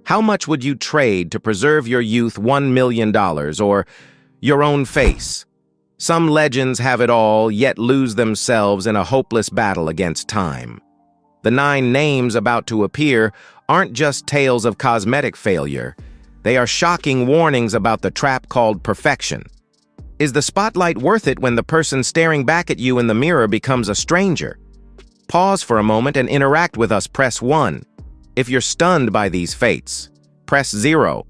How much would you trade to preserve your youth $1 million or your own face? Some legends have it all, yet lose themselves in a hopeless battle against time. The 9 names about to appear aren't just tales of cosmetic failure. They are shocking warnings about the trap called perfection. Is the spotlight worth it when the person staring back at you in the mirror becomes a stranger? Pause for a moment and interact with us. Press 1. If you're stunned by these fates, press 0.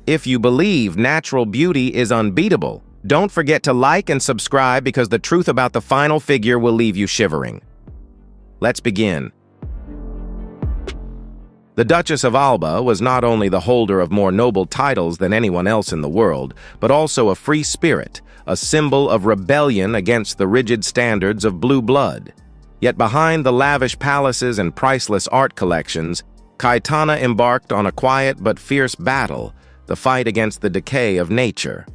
If you believe natural beauty is unbeatable, don't forget to like and subscribe because the truth about the final figure will leave you shivering. Let's begin. The Duchess of Alba was not only the holder of more noble titles than anyone else in the world, but also a free spirit, a symbol of rebellion against the rigid standards of blue blood. Yet behind the lavish palaces and priceless art collections, Cayetana embarked on a quiet but fierce battle, the fight against the decay of nature.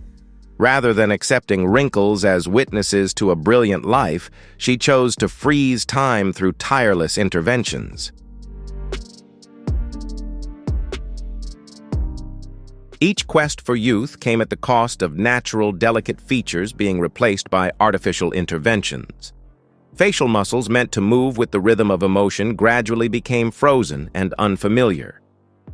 Rather than accepting wrinkles as witnesses to a brilliant life, she chose to freeze time through tireless interventions. Each quest for youth came at the cost of natural, delicate features being replaced by artificial interventions. Facial muscles meant to move with the rhythm of emotion gradually became frozen and unfamiliar.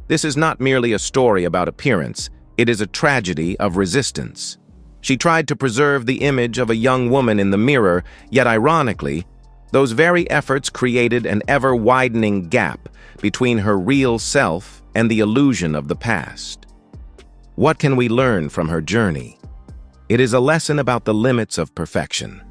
This is not merely a story about appearance, it is a tragedy of resistance. She tried to preserve the image of a young woman in the mirror, yet ironically, those very efforts created an ever-widening gap between her real self and the illusion of the past. What can we learn from her journey? It is a lesson about the limits of perfection.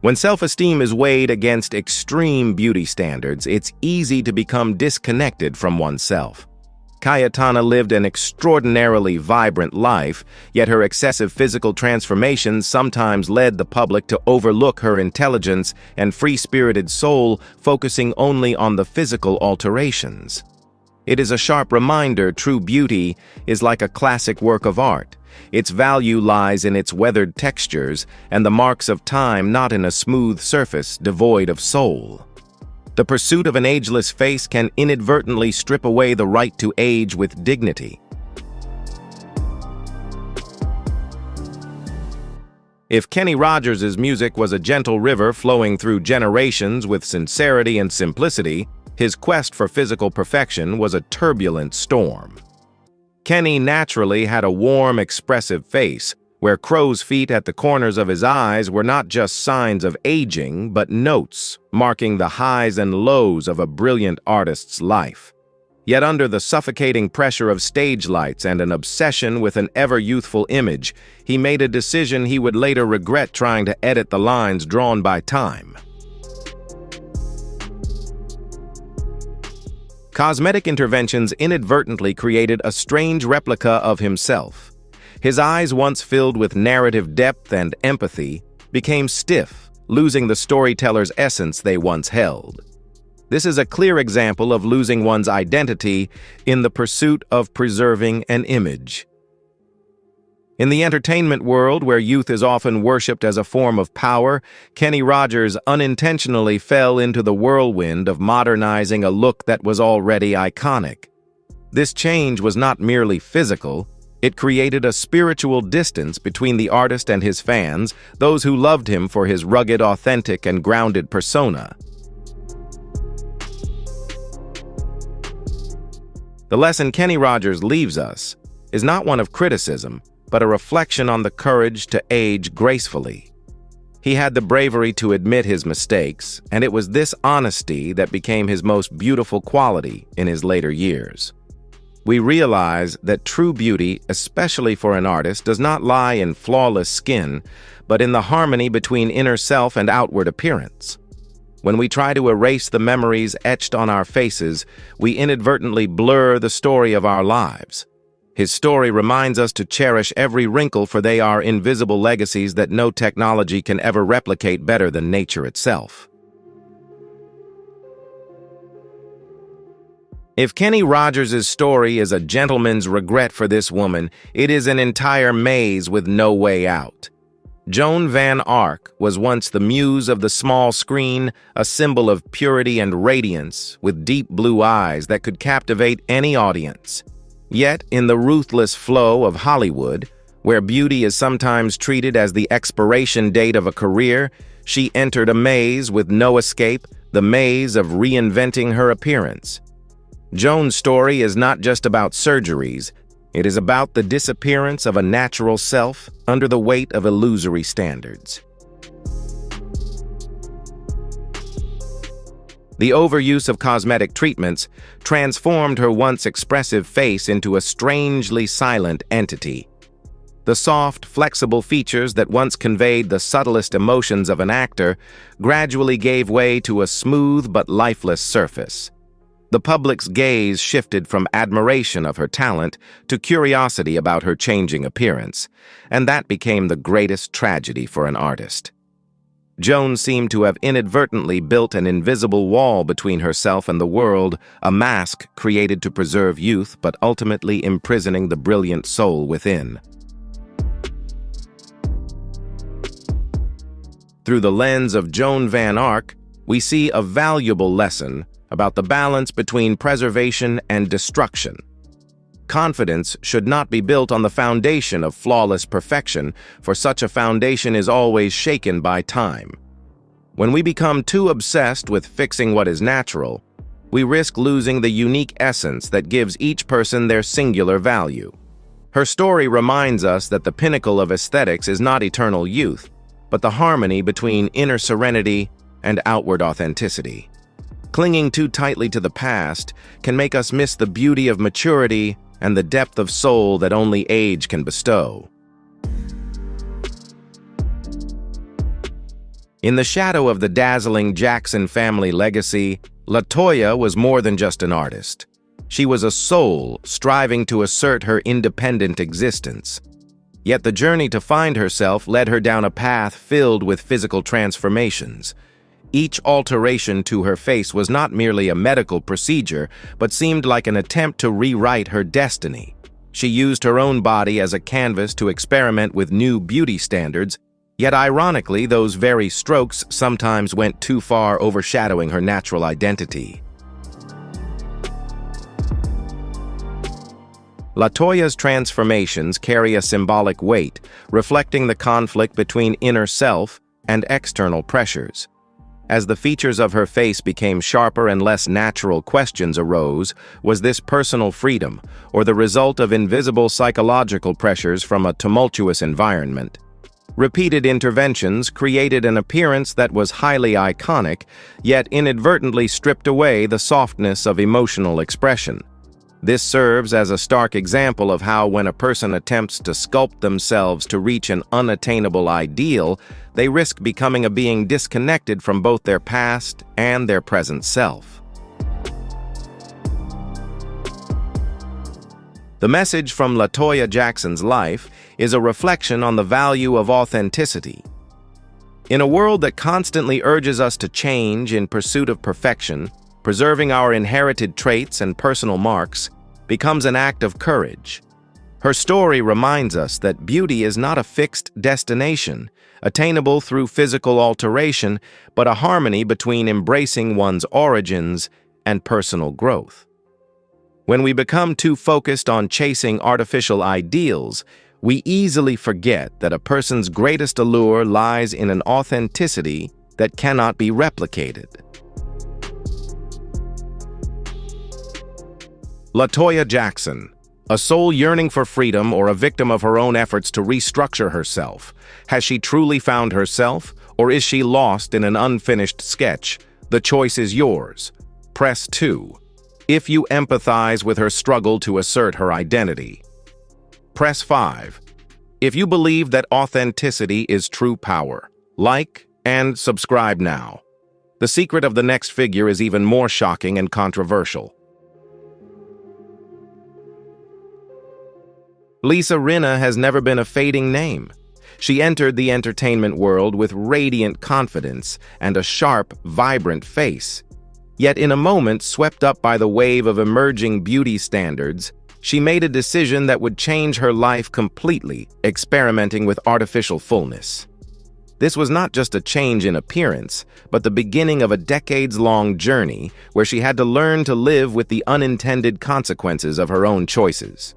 When self-esteem is weighed against extreme beauty standards, it's easy to become disconnected from oneself. Cayetana lived an extraordinarily vibrant life, yet her excessive physical transformations sometimes led the public to overlook her intelligence and free-spirited soul, focusing only on the physical alterations. It is a sharp reminder true beauty is like a classic work of art. Its value lies in its weathered textures and the marks of time, not in a smooth surface devoid of soul. The pursuit of an ageless face can inadvertently strip away the right to age with dignity. If Kenny Rogers' music was a gentle river flowing through generations with sincerity and simplicity, his quest for physical perfection was a turbulent storm. Kenny naturally had a warm, expressive face, where crow's feet at the corners of his eyes were not just signs of aging, but notes marking the highs and lows of a brilliant artist's life. Yet under the suffocating pressure of stage lights and an obsession with an ever-youthful image, he made a decision he would later regret trying to edit the lines drawn by time. Cosmetic interventions inadvertently created a strange replica of himself. His eyes, once filled with narrative depth and empathy, became stiff, losing the storyteller's essence they once held. This is a clear example of losing one's identity in the pursuit of preserving an image. In the entertainment world, where youth is often worshipped as a form of power, Kenny Rogers unintentionally fell into the whirlwind of modernizing a look that was already iconic. This change was not merely physical, it created a spiritual distance between the artist and his fans, those who loved him for his rugged, authentic, and grounded persona. The lesson Kenny Rogers leaves us is not one of criticism, but a reflection on the courage to age gracefully. He had the bravery to admit his mistakes, and it was this honesty that became his most beautiful quality in his later years. We realize that true beauty, especially for an artist, does not lie in flawless skin, but in the harmony between inner self and outward appearance. When we try to erase the memories etched on our faces, we inadvertently blur the story of our lives. His story reminds us to cherish every wrinkle, for they are invisible legacies that no technology can ever replicate better than nature itself. If Kenny Rogers' story is a gentleman's regret for this woman, it is an entire maze with no way out. Joan Van Ark was once the muse of the small screen, a symbol of purity and radiance, with deep blue eyes that could captivate any audience. Yet, in the ruthless flow of Hollywood, where beauty is sometimes treated as the expiration date of a career, she entered a maze with no escape, the maze of reinventing her appearance. Joan's story is not just about surgeries. It is about the disappearance of a natural self under the weight of illusory standards. The overuse of cosmetic treatments transformed her once expressive face into a strangely silent entity. The soft, flexible features that once conveyed the subtlest emotions of an actor gradually gave way to a smooth but lifeless surface. The public's gaze shifted from admiration of her talent to curiosity about her changing appearance, and that became the greatest tragedy for an artist. Joan seemed to have inadvertently built an invisible wall between herself and the world, a mask created to preserve youth but ultimately imprisoning the brilliant soul within. Through the lens of Joan Van Ark, we see a valuable lesson about the balance between preservation and destruction. Confidence should not be built on the foundation of flawless perfection, for such a foundation is always shaken by time. When we become too obsessed with fixing what is natural, we risk losing the unique essence that gives each person their singular value. Her story reminds us that the pinnacle of aesthetics is not eternal youth, but the harmony between inner serenity and outward authenticity. Clinging too tightly to the past can make us miss the beauty of maturity and the depth of soul that only age can bestow. In the shadow of the dazzling Jackson family legacy, LaToya was more than just an artist. She was a soul striving to assert her independent existence. Yet the journey to find herself led her down a path filled with physical transformations. Each alteration to her face was not merely a medical procedure, but seemed like an attempt to rewrite her destiny. She used her own body as a canvas to experiment with new beauty standards, yet ironically, those very strokes sometimes went too far, overshadowing her natural identity. LaToya's transformations carry a symbolic weight, reflecting the conflict between inner self and external pressures. As the features of her face became sharper and less natural, questions arose: was this personal freedom, or the result of invisible psychological pressures from a tumultuous environment? Repeated interventions created an appearance that was highly iconic, yet inadvertently stripped away the softness of emotional expression. This serves as a stark example of how, when a person attempts to sculpt themselves to reach an unattainable ideal, they risk becoming a being disconnected from both their past and their present self. The message from LaToya Jackson's life is a reflection on the value of authenticity. In a world that constantly urges us to change in pursuit of perfection, preserving our inherited traits and personal marks becomes an act of courage. Her story reminds us that beauty is not a fixed destination, attainable through physical alteration, but a harmony between embracing one's origins and personal growth. When we become too focused on chasing artificial ideals, we easily forget that a person's greatest allure lies in an authenticity that cannot be replicated. LaToya Jackson, a soul yearning for freedom or a victim of her own efforts to restructure herself. Has she truly found herself, or is she lost in an unfinished sketch? The choice is yours. Press 2. If you empathize with her struggle to assert her identity. Press 5. If you believe that authenticity is true power. Like and subscribe now. The secret of the next figure is even more shocking and controversial. Lisa Rinna has never been a fading name. She entered the entertainment world with radiant confidence and a sharp, vibrant face. Yet in a moment swept up by the wave of emerging beauty standards, she made a decision that would change her life completely, experimenting with artificial fullness. This was not just a change in appearance, but the beginning of a decades-long journey where she had to learn to live with the unintended consequences of her own choices.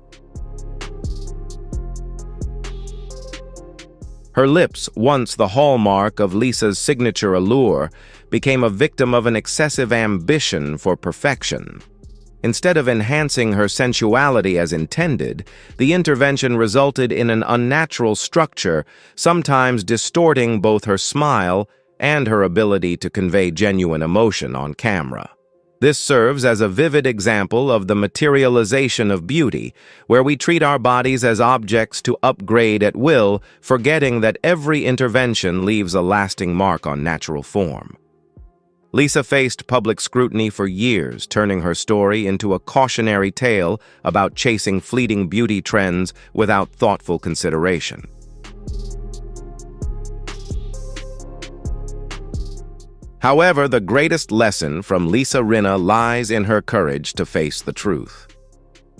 Her lips, once the hallmark of Lisa's signature allure, became a victim of an excessive ambition for perfection. Instead of enhancing her sensuality as intended, the intervention resulted in an unnatural structure, sometimes distorting both her smile and her ability to convey genuine emotion on camera. This serves as a vivid example of the materialization of beauty, where we treat our bodies as objects to upgrade at will, forgetting that every intervention leaves a lasting mark on natural form. Lisa faced public scrutiny for years, turning her story into a cautionary tale about chasing fleeting beauty trends without thoughtful consideration. However, the greatest lesson from Lisa Rinna lies in her courage to face the truth.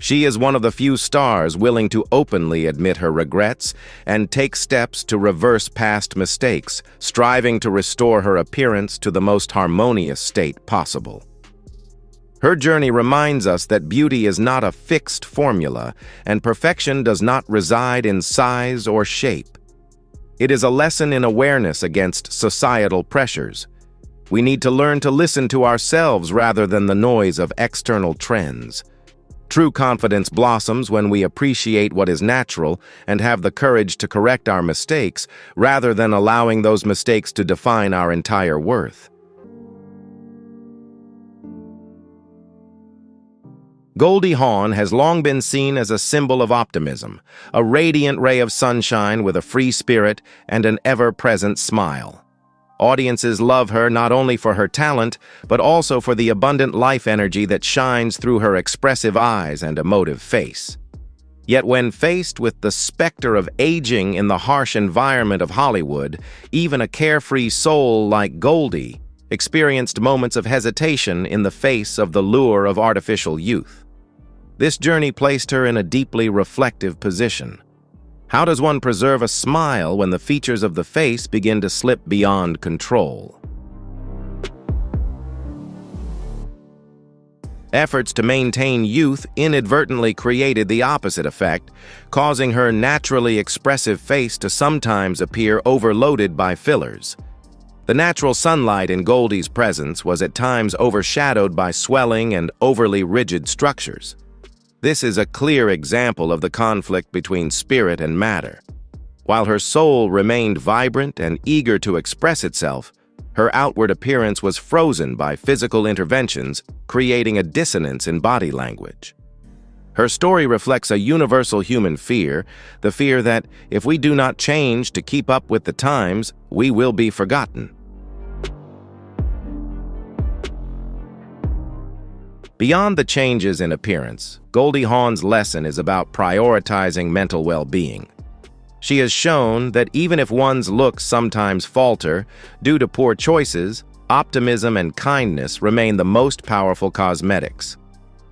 She is one of the few stars willing to openly admit her regrets and take steps to reverse past mistakes, striving to restore her appearance to the most harmonious state possible. Her journey reminds us that beauty is not a fixed formula, and perfection does not reside in size or shape. It is a lesson in awareness against societal pressures. We need to learn to listen to ourselves rather than the noise of external trends. True confidence blossoms when we appreciate what is natural and have the courage to correct our mistakes rather than allowing those mistakes to define our entire worth. Goldie Hawn has long been seen as a symbol of optimism, a radiant ray of sunshine with a free spirit and an ever-present smile. Audiences love her not only for her talent, but also for the abundant life energy that shines through her expressive eyes and emotive face. Yet when faced with the specter of aging in the harsh environment of Hollywood, even a carefree soul like Goldie experienced moments of hesitation in the face of the lure of artificial youth. This journey placed her in a deeply reflective position. How does one preserve a smile when the features of the face begin to slip beyond control? Efforts to maintain youth inadvertently created the opposite effect, causing her naturally expressive face to sometimes appear overloaded by fillers. The natural sunlight in Goldie's presence was at times overshadowed by swelling and overly rigid structures. This is a clear example of the conflict between spirit and matter. While her soul remained vibrant and eager to express itself, her outward appearance was frozen by physical interventions, creating a dissonance in body language. Her story reflects a universal human fear, the fear that if we do not change to keep up with the times, we will be forgotten. Beyond the changes in appearance, Goldie Hawn's lesson is about prioritizing mental well-being. She has shown that even if one's looks sometimes falter due to poor choices, optimism and kindness remain the most powerful cosmetics.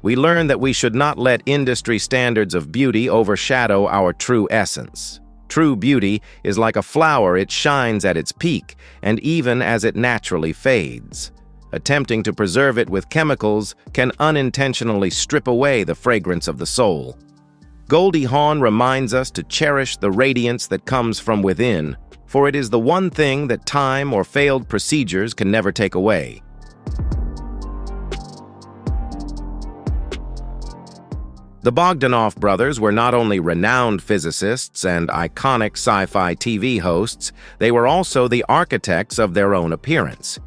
We learn that we should not let industry standards of beauty overshadow our true essence. True beauty is like a flower; it shines at its peak, and even as it naturally fades. Attempting to preserve it with chemicals can unintentionally strip away the fragrance of the soul. Goldie Hawn reminds us to cherish the radiance that comes from within, for it is the one thing that time or failed procedures can never take away. The Bogdanov brothers were not only renowned physicists and iconic sci-fi TV hosts, they were also the architects of their own appearance.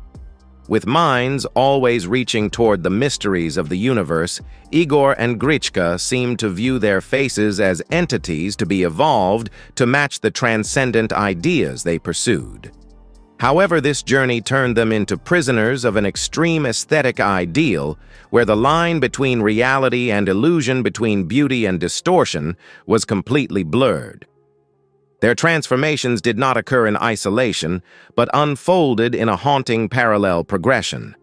With minds always reaching toward the mysteries of the universe, Igor and Grichka seemed to view their faces as entities to be evolved to match the transcendent ideas they pursued. However, this journey turned them into prisoners of an extreme aesthetic ideal, where the line between reality and illusion, between beauty and distortion, was completely blurred. Their transformations did not occur in isolation, but unfolded in a haunting parallel progression.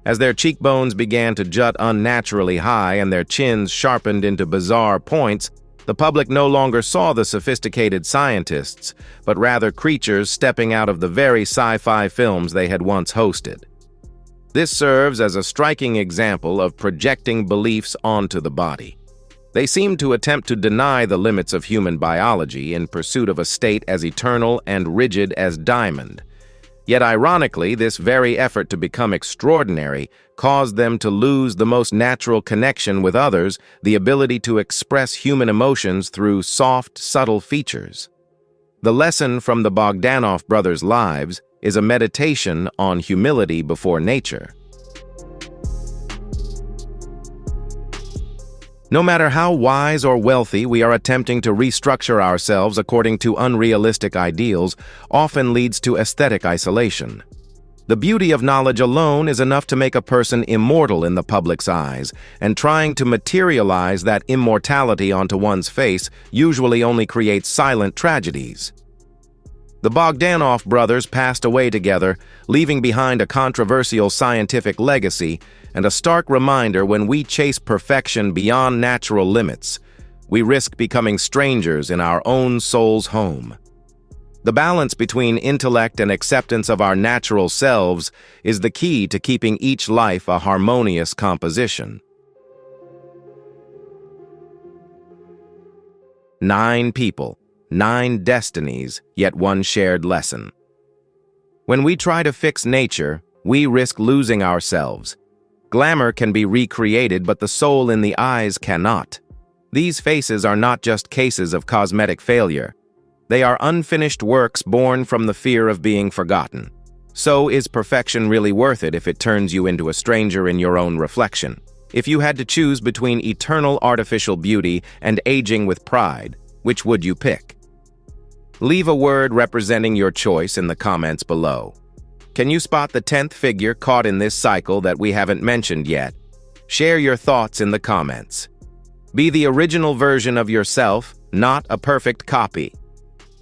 As their cheekbones began to jut unnaturally high and their chins sharpened into bizarre points, The public no longer saw the sophisticated scientists, but rather creatures stepping out of the very sci-fi films they had once hosted. This serves as a striking example of projecting beliefs onto the body. They seem to attempt to deny the limits of human biology in pursuit of a state as eternal and rigid as diamond. Yet ironically, this very effort to become extraordinary caused them to lose the most natural connection with others, the ability to express human emotions through soft, subtle features. The lesson from the Bogdanov brothers' lives is a meditation on humility before nature. No matter how wise or wealthy we are attempting to restructure ourselves according to unrealistic ideals often leads to aesthetic isolation. The beauty of knowledge alone is enough to make a person immortal in the public's eyes, and trying to materialize that immortality onto one's face usually only creates silent tragedies. The Bogdanov brothers passed away together, leaving behind a controversial scientific legacy and a stark reminder: when we chase perfection beyond natural limits, we risk becoming strangers in our own soul's home. The balance between intellect and acceptance of our natural selves is the key to keeping each life a harmonious composition. 9 people, 9 destinies, yet one shared lesson. When we try to fix nature, we risk losing ourselves. Glamour can be recreated, but the soul in the eyes cannot. These faces are not just cases of cosmetic failure. They are unfinished works born from the fear of being forgotten. So, is perfection really worth it if it turns you into a stranger in your own reflection? If you had to choose between eternal artificial beauty and aging with pride, which would you pick? Leave a word representing your choice in the comments below. Can you spot the 10th figure caught in this cycle that we haven't mentioned yet? Share your thoughts in the comments. Be the original version of yourself, not a perfect copy.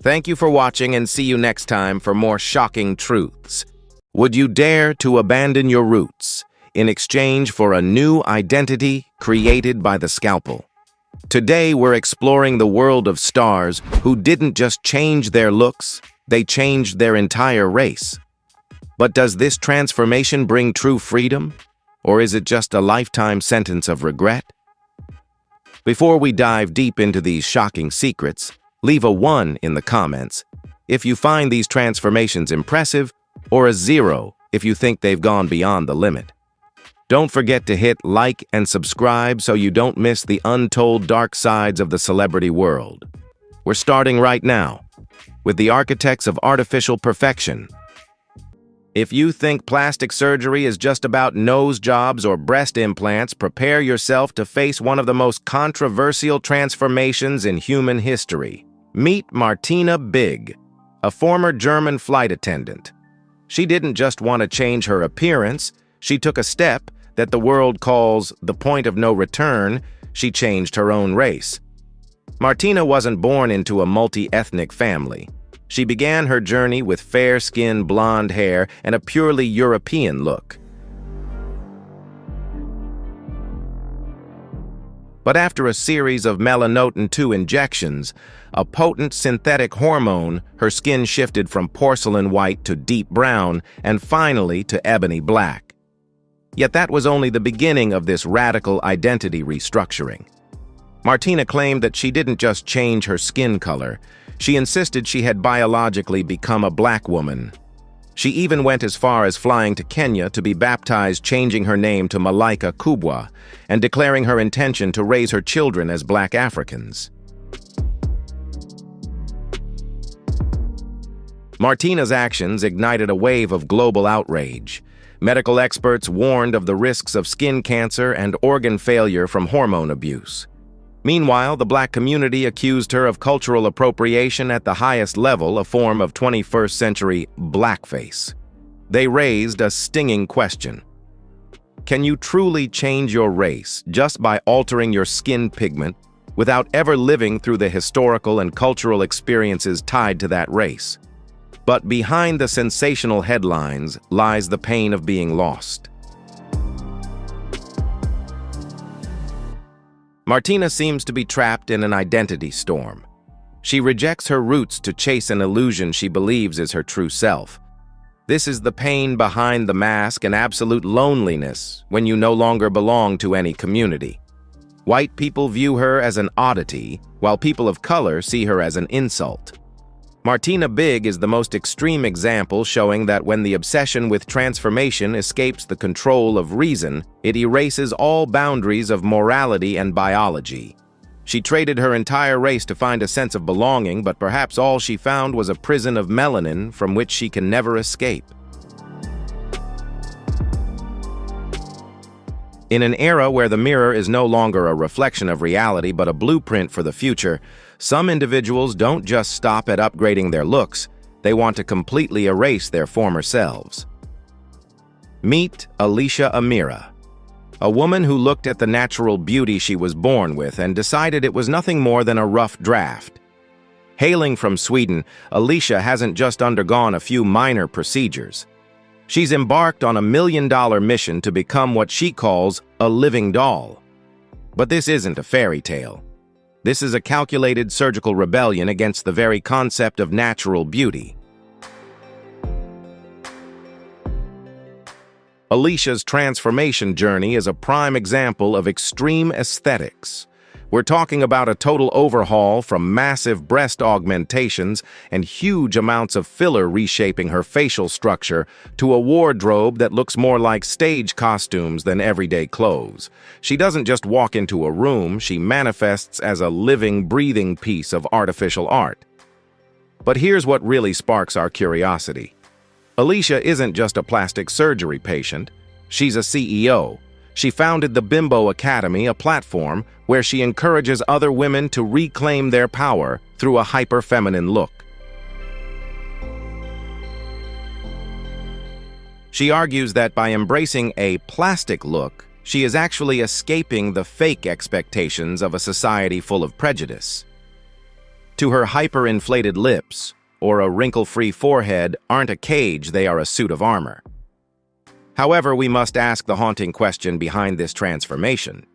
Thank you for watching, and see you next time for more shocking truths. Would you dare to abandon your roots in exchange for a new identity created by the scalpel? Today we're exploring the world of stars who didn't just change their looks, they changed their entire race. But does this transformation bring true freedom, or is it just a lifetime sentence of regret? Before we dive deep into these shocking secrets, leave a 1 in the comments if you find these transformations impressive, or a 0 if you think they've gone beyond the limit. Don't forget to hit like and subscribe so you don't miss the untold dark sides of the celebrity world. We're starting right now with the architects of artificial perfection. If you think plastic surgery is just about nose jobs or breast implants, prepare yourself to face one of the most controversial transformations in human history. Meet Martina Big, a former German flight attendant. She didn't just want to change her appearance, she took a step that the world calls the point of no return. She changed her own race. Martina wasn't born into a multi-ethnic family. She began her journey with fair-skinned blonde hair and a purely European look. But after a series of melanotan 2 injections, a potent synthetic hormone, her skin shifted from porcelain white to deep brown and finally to ebony black. Yet that was only the beginning of this radical identity restructuring. Martina claimed that she didn't just change her skin color, she insisted she had biologically become a black woman. She even went as far as flying to Kenya to be baptized, changing her name to Malaika Kubwa, and declaring her intention to raise her children as black Africans. Martina's actions ignited a wave of global outrage. Medical experts warned of the risks of skin cancer and organ failure from hormone abuse. Meanwhile, the black community accused her of cultural appropriation at the highest level, a form of 21st century blackface. They raised a stinging question. Can you truly change your race just by altering your skin pigment without ever living through the historical and cultural experiences tied to that race? But behind the sensational headlines lies the pain of being lost. Martina seems to be trapped in an identity storm. She rejects her roots to chase an illusion she believes is her true self. This is the pain behind the mask and absolute loneliness when you no longer belong to any community. White people view her as an oddity, while people of color see her as an insult. Martina Big is the most extreme example showing that when the obsession with transformation escapes the control of reason, it erases all boundaries of morality and biology. She traded her entire race to find a sense of belonging, but perhaps all she found was a prison of melanin from which she can never escape. In an era where the mirror is no longer a reflection of reality but a blueprint for the future, some individuals don't just stop at upgrading their looks, they want to completely erase their former selves. Meet Alicia Amira, a woman who looked at the natural beauty she was born with and decided it was nothing more than a rough draft. Hailing from Sweden, Alicia hasn't just undergone a few minor procedures. She's embarked on a million-dollar mission to become what she calls a living doll. But this isn't a fairy tale. This is a calculated surgical rebellion against the very concept of natural beauty. Alicia's transformation journey is a prime example of extreme aesthetics. We're talking about a total overhaul from massive breast augmentations and huge amounts of filler reshaping her facial structure to a wardrobe that looks more like stage costumes than everyday clothes. She doesn't just walk into a room, she manifests as a living, breathing piece of artificial art. But here's what really sparks our curiosity. Alicia isn't just a plastic surgery patient, she's a CEO. She founded the Bimbo Academy, a platform where she encourages other women to reclaim their power through a hyper-feminine look. She argues that by embracing a plastic look, she is actually escaping the fake expectations of a society full of prejudice. To her hyper-inflated lips, or a wrinkle-free forehead, aren't a cage, they are a suit of armor. However, we must ask the haunting question behind this transformation.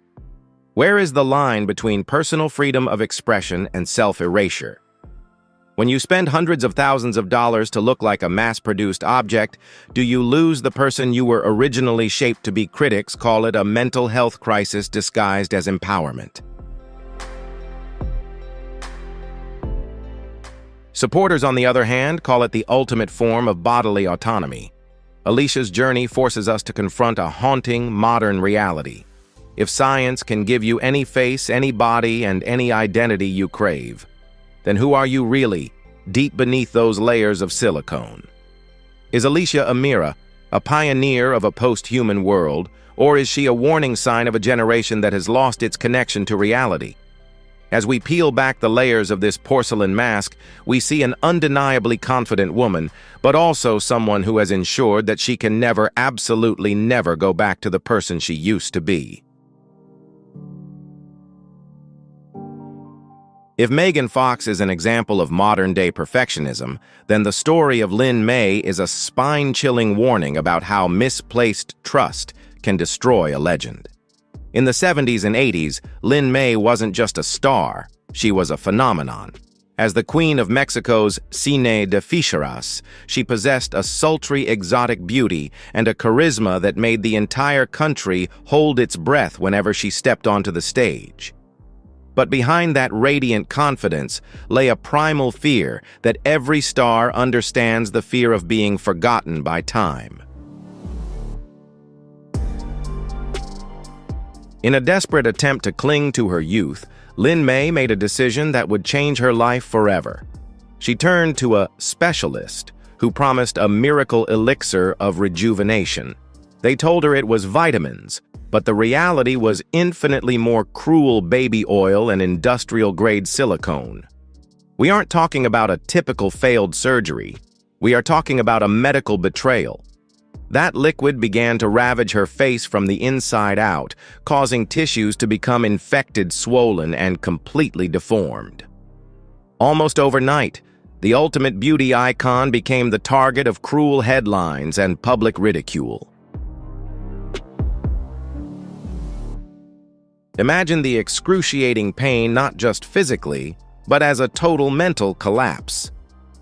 Where is the line between personal freedom of expression and self-erasure? When you spend hundreds of thousands of dollars to look like a mass-produced object, do you lose the person you were originally shaped to be? Critics call it a mental health crisis disguised as empowerment. Supporters, on the other hand, call it the ultimate form of bodily autonomy. Alicia's journey forces us to confront a haunting, modern reality. If science can give you any face, any body, and any identity you crave, then who are you really, deep beneath those layers of silicone? Is Alicia Amira a pioneer of a post-human world, or is she a warning sign of a generation that has lost its connection to reality? As we peel back the layers of this porcelain mask, we see an undeniably confident woman, but also someone who has ensured that she can never, absolutely never go back to the person she used to be. If Megan Fox is an example of modern-day perfectionism, then the story of Lin May is a spine-chilling warning about how misplaced trust can destroy a legend. In the 70s and 80s, Lin May wasn't just a star, she was a phenomenon. As the Queen of Mexico's Cine de Ficheras, she possessed a sultry, exotic beauty and a charisma that made the entire country hold its breath whenever she stepped onto the stage. But behind that radiant confidence lay a primal fear that every star understands: the fear of being forgotten by time. In a desperate attempt to cling to her youth, Lin May made a decision that would change her life forever. She turned to a specialist who promised a miracle elixir of rejuvenation. They told her it was vitamins, but the reality was infinitely more cruel baby oil and industrial-grade silicone. We aren't talking about a typical failed surgery. We are talking about a medical betrayal. That liquid began to ravage her face from the inside out, causing tissues to become infected, swollen, and completely deformed. Almost overnight, the ultimate beauty icon became the target of cruel headlines and public ridicule. Imagine the excruciating pain not just physically, but as a total mental collapse.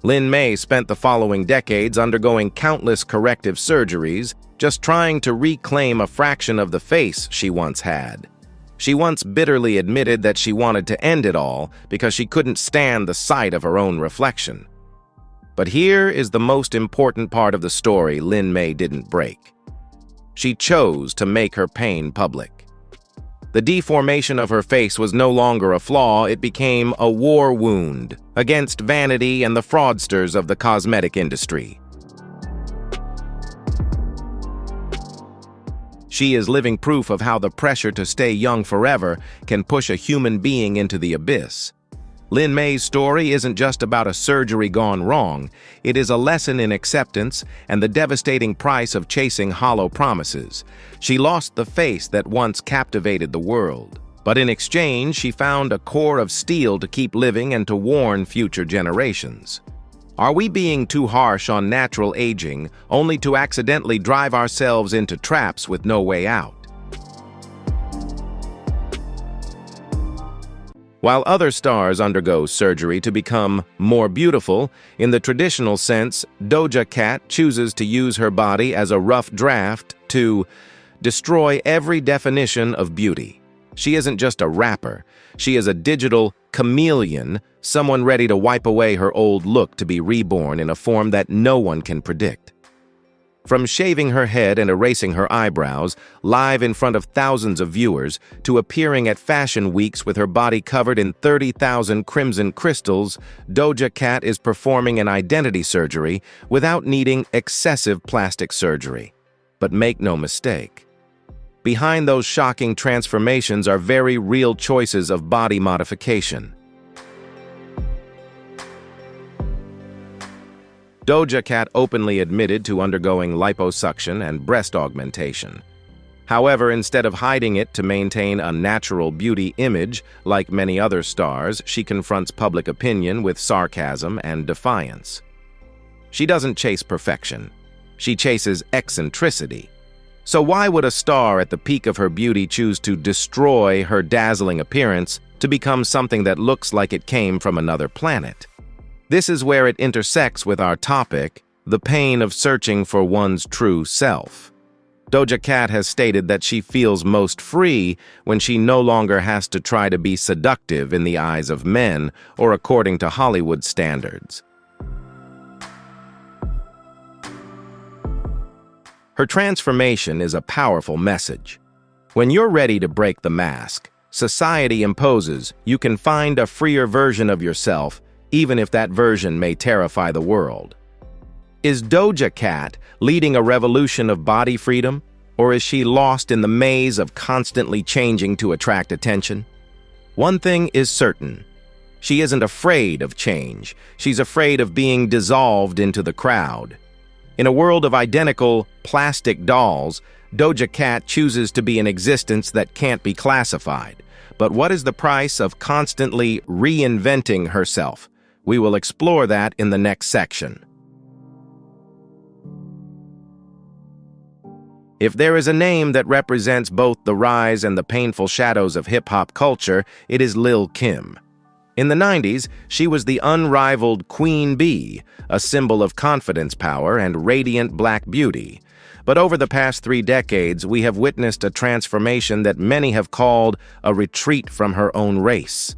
Lin May spent the following decades undergoing countless corrective surgeries, just trying to reclaim a fraction of the face she once had. She once bitterly admitted that she wanted to end it all because she couldn't stand the sight of her own reflection. But here is the most important part of the story Lin May didn't break. She chose to make her pain public. The deformation of her face was no longer a flaw, it became a war wound against vanity and the fraudsters of the cosmetic industry. She is living proof of how the pressure to stay young forever can push a human being into the abyss. Lin May's story isn't just about a surgery gone wrong, it is a lesson in acceptance and the devastating price of chasing hollow promises. She lost the face that once captivated the world, but in exchange she found a core of steel to keep living and to warn future generations. Are we being too harsh on natural aging, only to accidentally drive ourselves into traps with no way out? While other stars undergo surgery to become more beautiful, in the traditional sense, Doja Cat chooses to use her body as a rough draft to destroy every definition of beauty. She isn't just a rapper, she is a digital chameleon, someone ready to wipe away her old look to be reborn in a form that no one can predict. From shaving her head and erasing her eyebrows, live in front of thousands of viewers, to appearing at fashion weeks with her body covered in 30,000 crimson crystals, Doja Cat is performing an identity surgery without needing excessive plastic surgery. But make no mistake, behind those shocking transformations are very real choices of body modification. Doja Cat openly admitted to undergoing liposuction and breast augmentation. However, instead of hiding it to maintain a natural beauty image, like many other stars, she confronts public opinion with sarcasm and defiance. She doesn't chase perfection. She chases eccentricity. So why would a star at the peak of her beauty choose to destroy her dazzling appearance to become something that looks like it came from another planet? This is where it intersects with our topic, the pain of searching for one's true self. Doja Cat has stated that she feels most free when she no longer has to try to be seductive in the eyes of men or according to Hollywood standards. Her transformation is a powerful message. When you're ready to break the mask society imposes, you can find a freer version of yourself, even if that version may terrify the world. Is Doja Cat leading a revolution of body freedom, or is she lost in the maze of constantly changing to attract attention? One thing is certain. She isn't afraid of change. She's afraid of being dissolved into the crowd. In a world of identical plastic dolls, Doja Cat chooses to be an existence that can't be classified. But what is the price of constantly reinventing herself? We will explore that in the next section. If there is a name that represents both the rise and the painful shadows of hip-hop culture, it is Lil' Kim. In the 90s, she was the unrivaled Queen Bee, a symbol of confidence power and radiant black beauty. But over the past 3 decades, we have witnessed a transformation that many have called a retreat from her own race.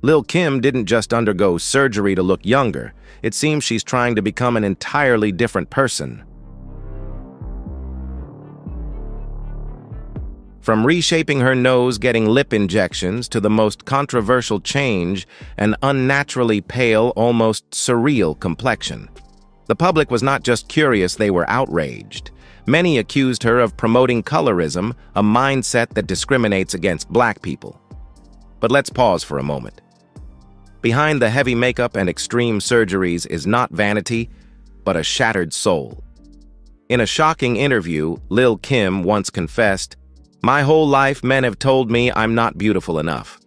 Lil' Kim didn't just undergo surgery to look younger. It seems she's trying to become an entirely different person. From reshaping her nose, getting lip injections, to the most controversial change, an unnaturally pale, almost surreal complexion. The public was not just curious, they were outraged. Many accused her of promoting colorism, a mindset that discriminates against black people. But let's pause for a moment. Behind the heavy makeup and extreme surgeries is not vanity, but a shattered soul. In a shocking interview, Lil' Kim once confessed, "My whole life men have told me I'm not beautiful enough."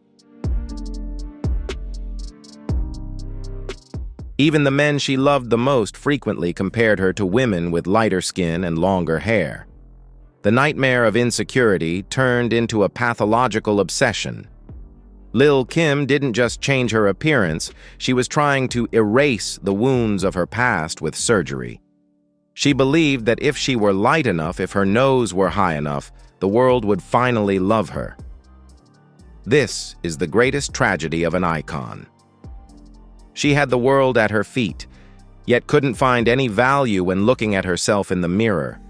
Even the men she loved the most frequently compared her to women with lighter skin and longer hair. The nightmare of insecurity turned into a pathological obsession. Lil Kim didn't just change her appearance, she was trying to erase the wounds of her past with surgery. She believed that if she were light enough, if her nose were high enough, the world would finally love her. This is the greatest tragedy of an icon. She had the world at her feet, yet couldn't find any value when looking at herself in the mirror.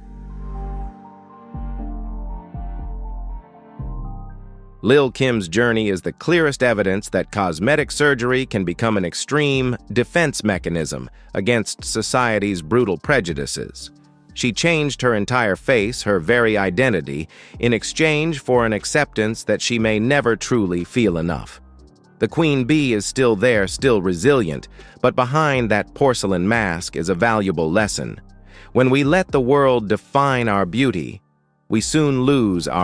Lil Kim's journey is the clearest evidence that cosmetic surgery can become an extreme defense mechanism against society's brutal prejudices. She changed her entire face, her very identity, in exchange for an acceptance that she may never truly feel enough. The queen bee is still there, still resilient, but behind that porcelain mask is a valuable lesson. When we let the world define our beauty, we soon lose our